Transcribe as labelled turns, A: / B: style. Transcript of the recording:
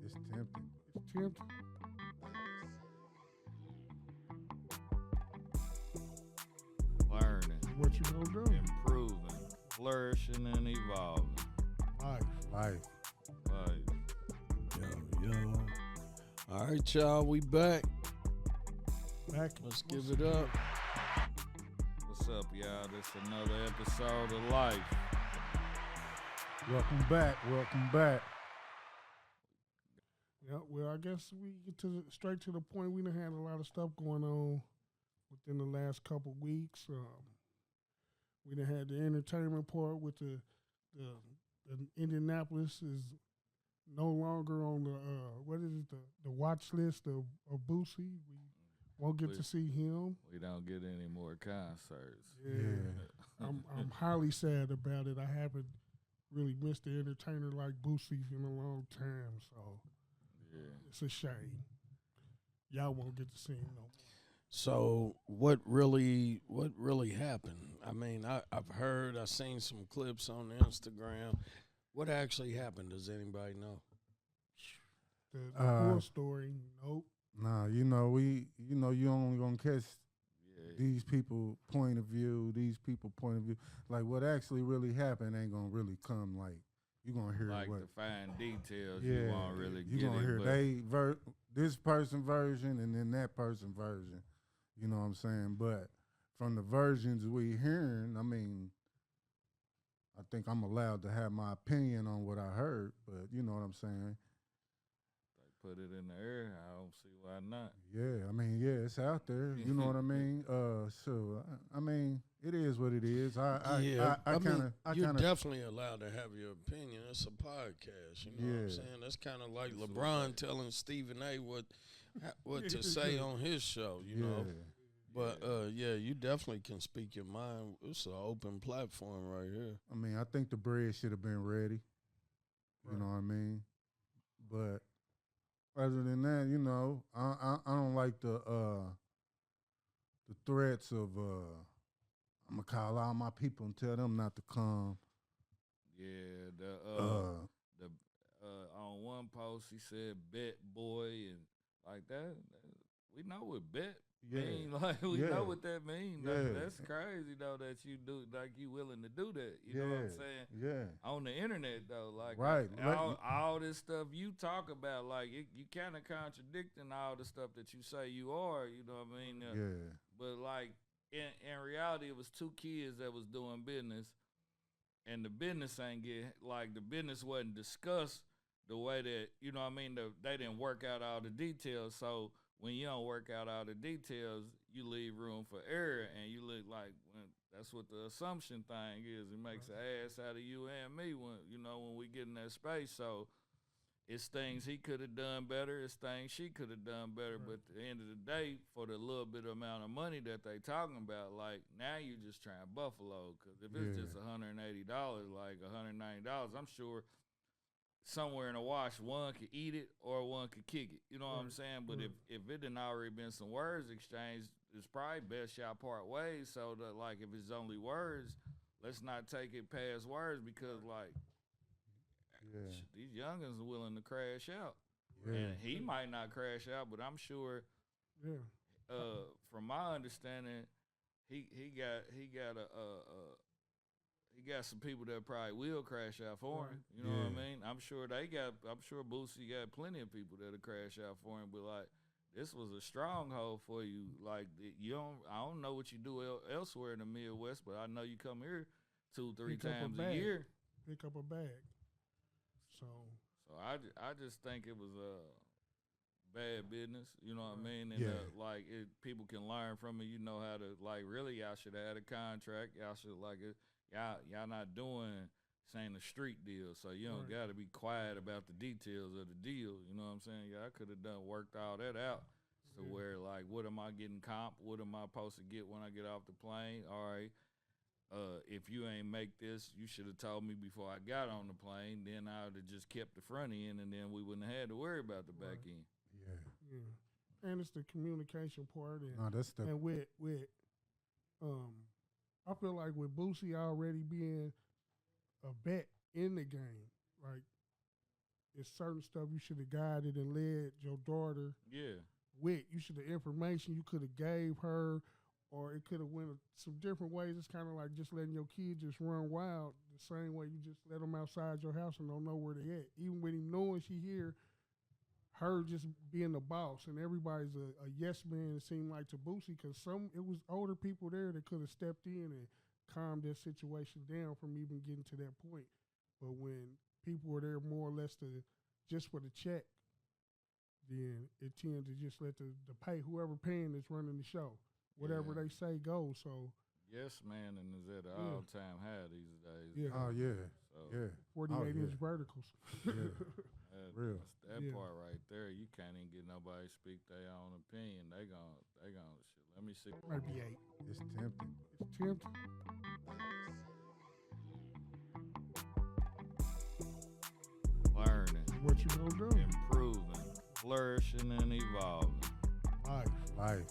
A: It's tempting.
B: It's tempting.
C: Learning,
B: What you gonna do?
C: improving, flourishing, and evolving.
B: Life.
A: Life.
C: Like,
D: Yo. All right, y'all, we back.
B: Back.
D: Let's give it up.
C: what's up, y'all? This another episode of Life.
A: Welcome back. Welcome back.
B: Yeah, well, I guess we get straight to the point. We done had a lot of stuff going on within the last couple weeks. We done had the entertainment part with the Indianapolis is no longer on the what is it, the watch list of Boosie. We won't get to see him.
C: We don't get any more concerts.
B: Yeah. I'm highly sad about it. I haven't really missed an entertainer like Boosie in a long time, so
C: Yeah.
B: it's a shame. Y'all won't get to see him no more.
D: So what really happened? I mean, I've seen some clips on Instagram. What actually happened? Does anybody know?
B: The full story, nope.
A: Nah, you only gonna catch
C: Yeah.
A: these people point of view, Like what actually really happened ain't gonna really come. Like you gonna hear
C: Like
A: what
C: the fine details,
A: yeah,
C: you won't really
A: you
C: get
A: gonna
C: it.
A: hear
C: But
A: this person version and then that person version. You know what I'm saying? But from the versions we hearing, I mean, I think I'm allowed to have my opinion on what I heard. But you know what I'm saying?
C: they put it in the air. I don't see why not.
A: Yeah, I mean, yeah, it's out there. You know what I mean? So I mean, it is what it is.
D: You're definitely allowed to have your opinion. It's a podcast. You know what I'm saying? That's kind of like LeBron telling Stephen A. what to say on his show. You know. But yeah, you definitely can speak your mind. It's an open platform right here.
A: I mean, I think the bread should have been ready. You know what I mean? But other than that, you know, I don't like the threats of I'm gonna call all my people and tell them not to come.
C: Yeah, the on one post he said bet boy and like that. We know what bet mean. Like we know what that means. That's crazy though that you do like you willing to do that. You know what I'm saying?
A: Yeah.
C: On the internet though, like
A: right.
C: all this stuff you talk about, like you kind of contradicting all the stuff that you say you are. You know what I mean?
A: Yeah.
C: But like in reality, it was two kids that was doing business, and the business ain't get like the business wasn't discussed the way that you know what I mean. They didn't work out all the details, so when you don't work out all the details, you leave room for error, and you look like that's what the assumption thing is. It makes an ass out of you and me when we get in that space. So it's things he could have done better. It's things she could have done better. But at the end of the day, for the little bit amount of money that they talking about, like now you just trying buffalo. Because if it's just $180, like $190, I'm sure somewhere in the wash, one could eat it or one could kick it. You know what I'm saying? But if it didn't already been some words exchanged, it's probably best y'all part ways. So that like if it's only words, let's not take it past words because like these youngins are willing to crash out.
A: Yeah.
C: And he might not crash out, but I'm sure from my understanding, he got some people that probably will crash out for him. You know what I mean? I'm sure Boosie got plenty of people that'll crash out for him. But like, this was a stronghold for you. Like I don't know what you do elsewhere in the Midwest, but I know you come here 2-3 times a year.
B: Pick up a bag. So
C: I just think it was bad business. You know what I mean? And people can learn from it. You know how to like really. Y'all should have had a contract. Y'all should like it. Y'all not doing saying a street deal, so you don't got to be quiet about the details of the deal. You know what I'm saying? Y'all could have worked all that out. So where like, what am I getting comp? What am I supposed to get when I get off the plane? All right. If you ain't make this, you should have told me before I got on the plane. Then I would have just kept the front end, and then we wouldn't have had to worry about the back end.
B: Yeah. And it's the communication part, and with I feel like with Boosie already being a vet in the game, like it's certain stuff you should have guided and led your daughter with. You should have information you could have gave her, or it could have went some different ways. It's kind of like just letting your kid just run wild the same way you just let them outside your house and don't know where they at. Even with him knowing she here, her just being the boss, and everybody's a yes man, it seemed like, to Boosie, because it was older people there that could have stepped in and calmed that situation down from even getting to that point. But when people were there more or less just for the check, then it tends to just let the pay, whoever paying is running the show. Whatever they say goes. So
C: yes, man, and is at an all-time high these days.
A: Yeah. Oh yeah. So,
B: 48-inch verticals.
A: Yeah. Real.
C: That part right there, you can't even get nobody to speak their own opinion. They gon' shit. Let me see.
B: Might be 8.
A: It's tempting.
B: It's tempting.
C: Learning.
B: What you gonna do?
C: Improving. Flourishing and evolving.
B: Life.